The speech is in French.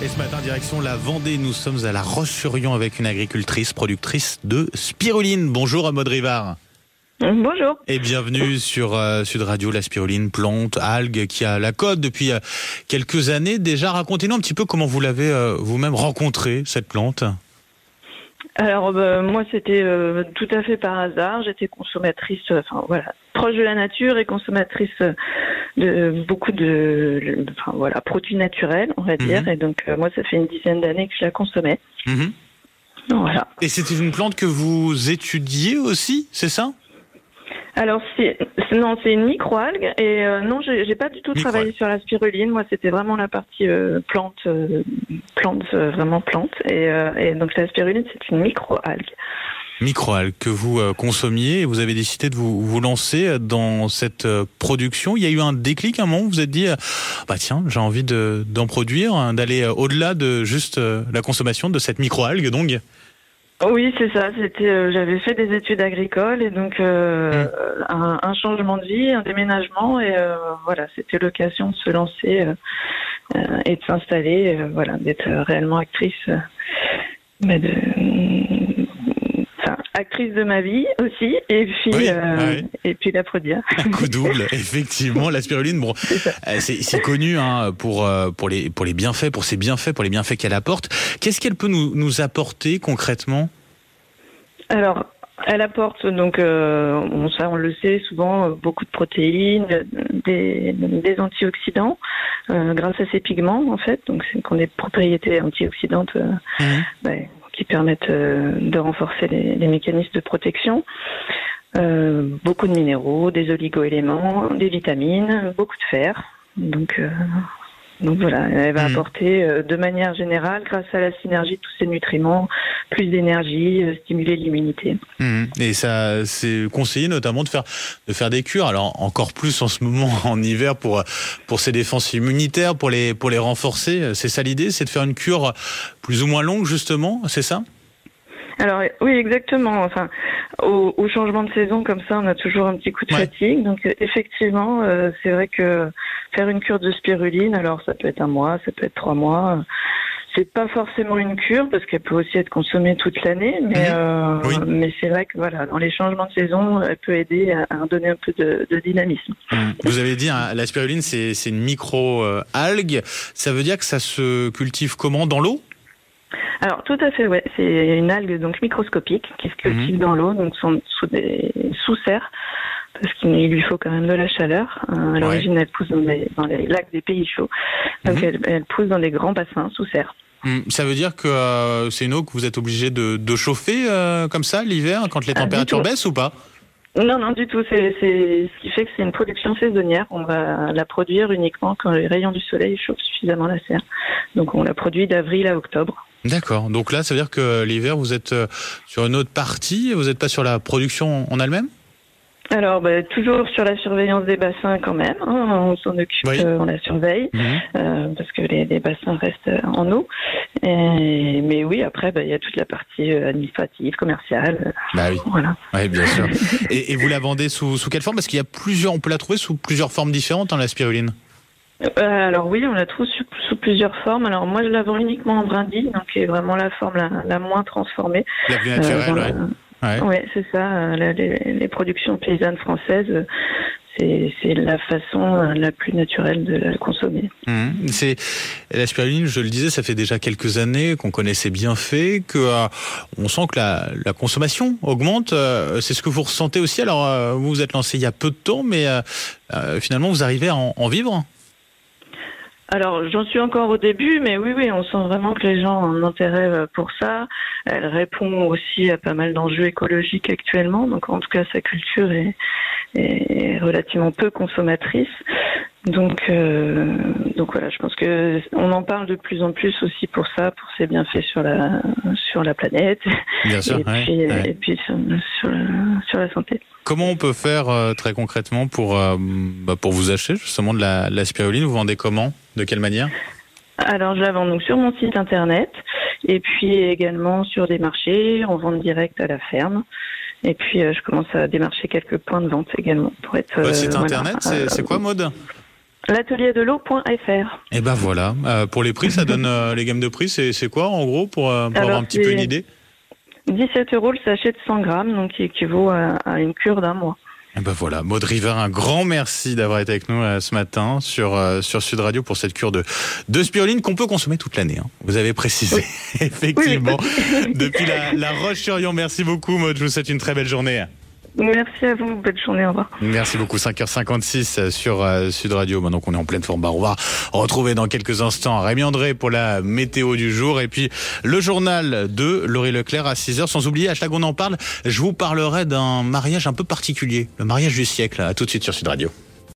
Et ce matin, direction la Vendée, nous sommes à La Roche-sur-Yon avec une agricultrice, productrice de spiruline. Bonjour Maud Rivard. Bonjour. Et bienvenue sur Sud Radio, la spiruline, plante, algue qui a la cote depuis quelques années déjà. Racontez-nous un petit peu comment vous l'avez vous-même rencontrée, cette plante. Alors moi c'était tout à fait par hasard. J'étais consommatrice, proche de la nature et consommatrice de beaucoup de, produits naturels, on va dire. Et donc moi ça fait une dizaine d'années que je la consommais. Voilà. Et c'était une plante que vous étudiez aussi, c'est ça ? Alors c'est une microalgue et non, j'ai pas du tout travaillé sur la spiruline. Moi c'était vraiment la partie plante vraiment plante et donc la spiruline c'est une microalgue. Microalgue que vous consommiez et vous avez décidé de vous lancer dans cette production. Il y a eu un déclic, un moment où vous vous êtes dit tiens, j'ai envie d'en produire, d'aller au-delà de juste la consommation de cette microalgue donc. Oui, c'est ça. J'avais fait des études agricoles et donc un changement de vie, un déménagement et c'était l'occasion de se lancer et de s'installer, d'être réellement actrice, actrice de ma vie aussi et puis et puis la produire. Un coup double, effectivement. La spiruline, c'est connu pour les bienfaits, pour ses bienfaits, pour les bienfaits qu'elle apporte. Qu'est-ce qu'elle peut nous apporter concrètement ? Alors, elle apporte donc, on le sait souvent, beaucoup de protéines, des antioxydants, grâce à ses pigments en fait. Donc, c'est qu'on a des propriétés antioxydantes qui permettent de renforcer les mécanismes de protection. Beaucoup de minéraux, des oligo-éléments, des vitamines, beaucoup de fer. Donc voilà, elle va apporter de manière générale, grâce à la synergie de tous ces nutriments, plus d'énergie, stimuler l'immunité. Et ça, c'est conseillé notamment de faire des cures. Alors encore plus en ce moment en hiver pour ces défenses immunitaires, pour les renforcer. C'est ça l'idée, c'est de faire une cure plus ou moins longue justement, c'est ça ? Alors oui, exactement. Enfin, au changement de saison comme ça, on a toujours un petit coup de fatigue. Donc effectivement, c'est vrai que faire une cure de spiruline, alors ça peut être 1 mois, ça peut être 3 mois. C'est pas forcément une cure parce qu'elle peut aussi être consommée toute l'année, mais c'est vrai que dans les changements de saison, elle peut aider à donner un peu de dynamisme. Vous avez dit la spiruline, c'est une micro-algue. Ça veut dire que ça se cultive comment, dans l'eau ? Alors tout à fait, ouais. C'est une algue donc microscopique qui se cultive dans l'eau, donc sous serre, parce qu'il lui faut quand même de la chaleur. À l'origine, elle pousse dans les lacs des pays chauds, donc elle pousse dans des grands bassins sous serre. Ça veut dire que c'est une eau que vous êtes obligé de chauffer comme ça l'hiver quand les températures baissent ou pas ? Non, du tout. C'est ce qui fait que c'est une production saisonnière. On va la produire uniquement quand les rayons du soleil chauffent suffisamment la serre. Donc on la produit d'avril à octobre. D'accord. Donc là, ça veut dire que l'hiver, vous êtes sur une autre partie, vous n'êtes pas sur la production en elle-même ? Alors, toujours sur la surveillance des bassins quand même. On s'en occupe, on la surveille, parce que les bassins restent en eau. Mais oui, après, il y a toute la partie administrative, commerciale. Voilà. Oui, bien sûr. Et vous la vendez sous quelle forme ? Parce qu'il y a on peut la trouver sous plusieurs formes différentes, la spiruline. Alors oui, on la trouve sous plusieurs formes. Alors moi, je la vends uniquement en brindille, donc qui est vraiment la forme la moins transformée. La plus naturelle, Oui, c'est ça. Les productions paysannes françaises, c'est la façon la plus naturelle de la consommer. C'est la spiruline, je le disais, ça fait déjà quelques années qu'on connaît ses bienfaits, que on sent que la consommation augmente. C'est ce que vous ressentez aussi. Alors vous vous êtes lancé il y a peu de temps, mais finalement vous arrivez à en vivre. Alors, j'en suis encore au début, mais oui, on sent vraiment que les gens ont un intérêt pour ça. Elle répond aussi à pas mal d'enjeux écologiques actuellement, donc en tout cas, sa culture est relativement peu consommatrice. Donc voilà, je pense que on en parle de plus en plus aussi pour ça, pour ses bienfaits sur la planète, bien sûr, et puis sur la santé. Comment on peut faire très concrètement pour vous acheter justement de la spiruline ? Vous vendez comment ? De quelle manière ? Alors je la vends donc sur mon site internet et puis également sur des marchés, on vend direct à la ferme. Et puis je commence à démarcher quelques points de vente également pour être. Votre site internet, c'est quoi, Maud ? L'atelierdel'eau.fr. Et ben voilà. Pour les prix, ça donne les gammes de prix, c'est quoi en gros pour avoir un petit peu une idée? 17 € le sachet de 100 grammes, donc qui équivaut à une cure d'un mois. Et ben voilà, Maud River, un grand merci d'avoir été avec nous ce matin sur Sud Radio pour cette cure de spiruline qu'on peut consommer toute l'année. Hein. Vous avez précisé, oui. Effectivement. Oui. Depuis la Roche-sur-Yon, merci beaucoup Maud, je vous souhaite une très belle journée. Merci à vous, bonne journée, au revoir. Merci beaucoup, 5h56 sur Sud Radio. Maintenant qu'on est en pleine forme, on va retrouver dans quelques instants Rémi André pour la météo du jour et puis le journal de Laurie Leclerc à 6h. Sans oublier, hashtag on en parle, je vous parlerai d'un mariage un peu particulier, le mariage du siècle. À tout de suite sur Sud Radio.